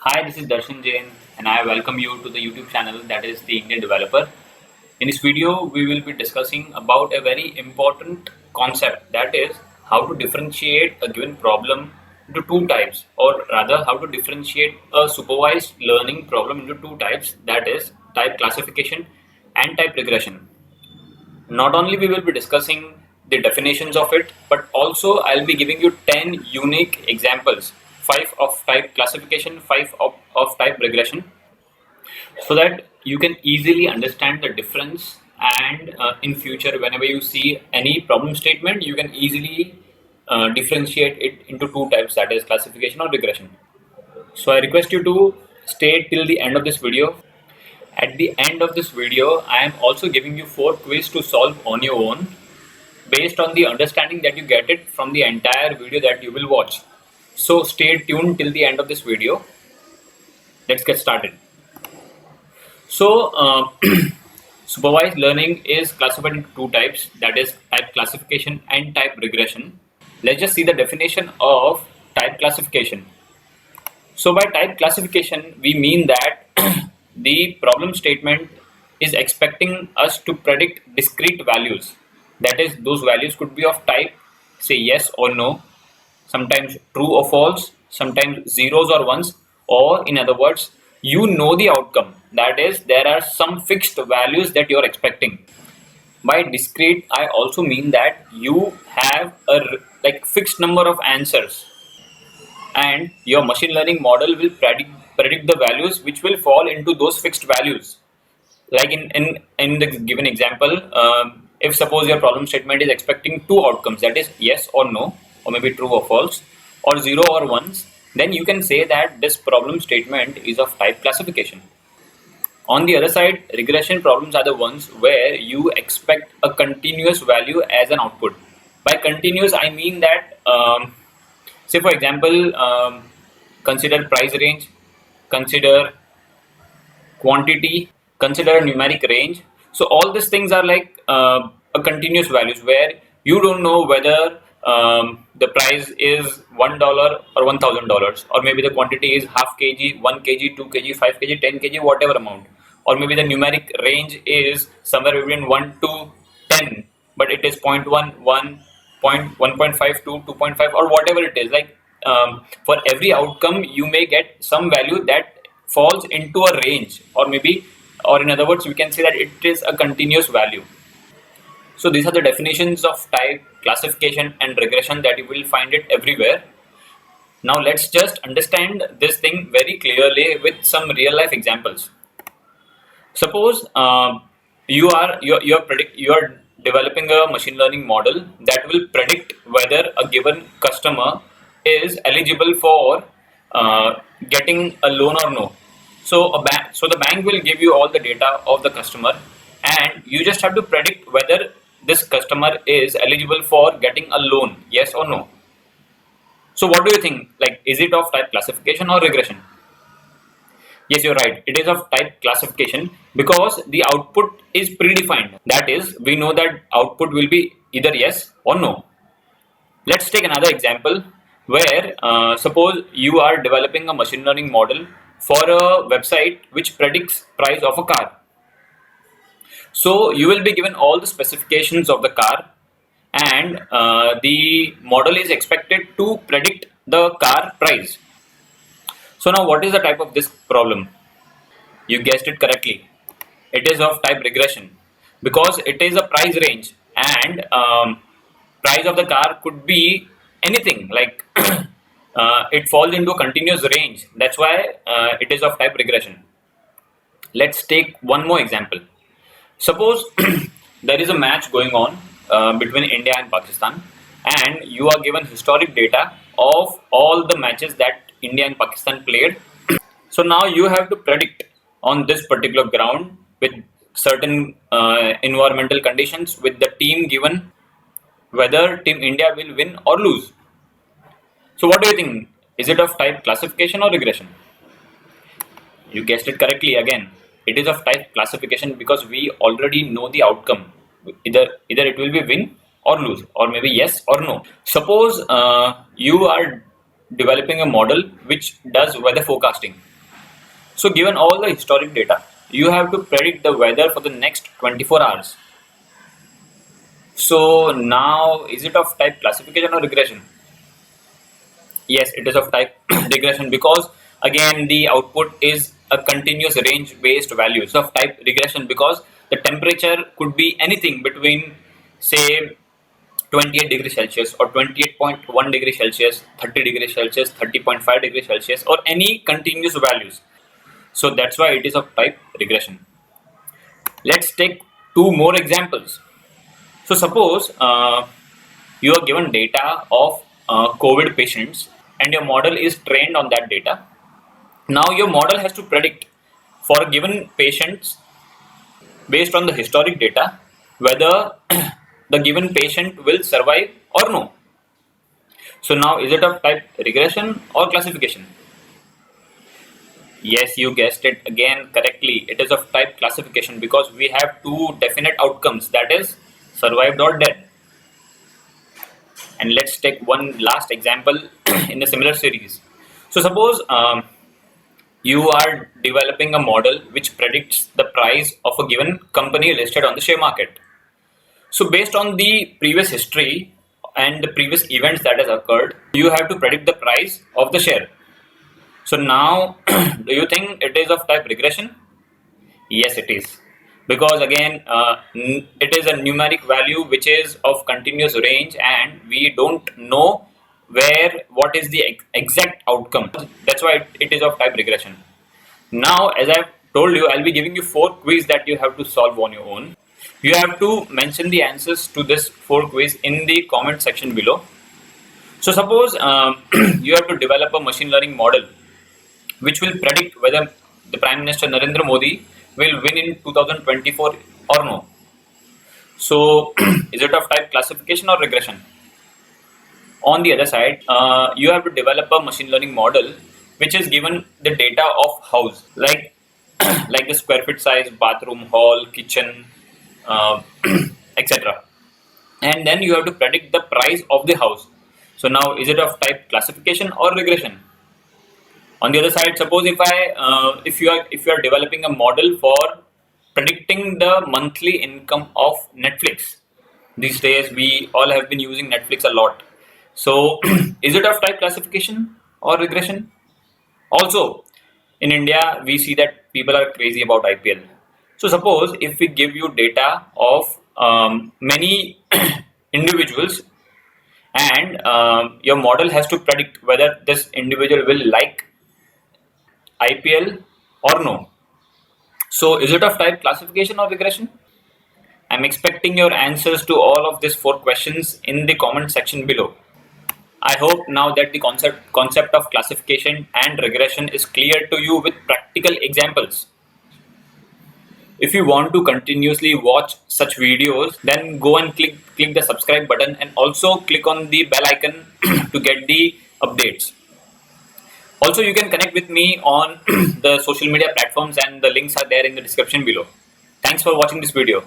Hi, this is Darshan Jain, and I welcome you to the YouTube channel that is the Indian Developer. In this video, we will be discussing about a very important concept, that is how to differentiate a given problem into two types, or rather how to differentiate a supervised learning problem into two types, that is type classification and type regression. Not only we will be discussing the definitions of it, but also I'll be giving you 10 unique examples, 5 of type classification, 5 of type regression, so that you can easily understand the difference, and in future whenever you see any problem statement, you can easily differentiate it into two types, that is classification or regression. So I request you to stay till the end of this video. At the end of this video, I am also giving you 4 quiz to solve on your own based on the understanding that you get it from the entire video that you will watch. So stay tuned till the end of this video. Let's get started. So supervised learning is classified into two types, that is type classification and type regression. Let's just see the definition of type classification. So by type classification, we mean that the problem statement is expecting us to predict discrete values. That is, those values could be of type, say yes or no, sometimes true or false, sometimes zeros or ones, or in other words, you know the outcome. That is, there are some fixed values that you are expecting. By discrete, I also mean that you have a fixed number of answers, and your machine learning model will predict the values which will fall into those fixed values. Like in the given example, if suppose your problem statement is expecting two outcomes, that is yes or no, or maybe true or false, or zero or ones, then you can say that this problem statement is of type classification. On the other side, regression problems are the ones where you expect a continuous value as an output. By continuous, I mean that say for example, consider price range, consider quantity, consider a numeric range. So all these things are like a continuous values where you don't know whether the price is $1 or $1,000, or maybe the quantity is half kg, 1 kg, 2 kg, 5 kg, 10 kg, whatever amount, or maybe the numeric range is somewhere between 1 to 10, but it is 0.1, 1, 1.5 to 2.5, or whatever it is. Like for every outcome, you may get some value that falls into a range, or maybe, or in other words, we can say that it is a continuous value. So these are the definitions of type classification and regression that you will find it everywhere. Now let's just understand this thing very clearly with some real life examples. Suppose you are developing a machine learning model that will predict whether a given customer is eligible for getting a loan or no. So the bank will give you all the data of the customer, and you just have to predict whether this customer is eligible for getting a loan, yes or no. So what do you think? Like, is it of type classification or regression? Yes, you're right. It is of type classification because the output is predefined. That is, we know that output will be either yes or no. Let's take another example where suppose you are developing a machine learning model for a website which predicts price of a car. So you will be given all the specifications of the car, and the model is expected to predict the car price. So now what is the type of this problem? You guessed it correctly. It is of type regression because it is a price range, and price of the car could be anything, like it falls into a continuous range. That's why it is of type regression. Let's take one more example. Suppose there is a match going on between India and Pakistan, and you are given historic data of all the matches that India and Pakistan played. So now you have to predict on this particular ground with certain environmental conditions with the team given whether Team India will win or lose. So what do you think? Is it of type classification or regression? You guessed it correctly again. It is of type classification because we already know the outcome. Either it will be win or lose, or maybe yes or no. Suppose you are developing a model which does weather forecasting. So given all the historic data, you have to predict the weather for the next 24 hours. So now, is it of type classification or regression? Yes, it is of type regression, because again the output is a continuous range based values of type regression, because the temperature could be anything between, say, 28 degrees Celsius or 28.1 degrees Celsius, 30 degrees Celsius, 30.5 degrees Celsius, or any continuous values. So that's why it is of type regression. Let's take two more examples. So suppose you are given data of COVID patients and your model is trained on that data. Now your model has to predict for a given patients based on the historic data whether the given patient will survive or no. So now, is it of type regression or classification? Yes, you guessed it again correctly. It is of type classification, because we have two definite outcomes, that is survived or dead. And let's take one last example in a similar series. So suppose you are developing a model which predicts the price of a given company listed on the share market. So based on the previous history and the previous events that has occurred, you have to predict the price of the share. So now, do you think it is of type regression? Yes, it is. Because again, it is a numeric value which is of continuous range, and we don't know what is the exact outcome. That's why it is of type regression. Now, as I've told you, I'll be giving you 4 quiz that you have to solve on your own. You have to mention the answers to this 4 quiz in the comment section below. So suppose you have to develop a machine learning model which will predict whether the Prime Minister Narendra Modi will win in 2024 or no. So is it of type classification or regression? On the other side, you have to develop a machine learning model which is given the data of house, like like the square feet size, bathroom, hall, kitchen, uh, etc. And then you have to predict the price of the house. So now, is it of type classification or regression? On the other side, suppose if you are developing a model for predicting the monthly income of Netflix. These days we all have been using Netflix a lot. So is it of type classification or regression? Also, in India, we see that people are crazy about IPL. So suppose if we give you data of many individuals, and your model has to predict whether this individual will like IPL or no. So is it of type classification or regression? I'm expecting your answers to all of these 4 questions in the comment section below. I hope now that the concept of classification and regression is clear to you with practical examples. If you want to continuously watch such videos, then go and click the subscribe button, and also click on the bell icon to get the updates. Also, you can connect with me on the social media platforms, and the links are there in the description below. Thanks for watching this video.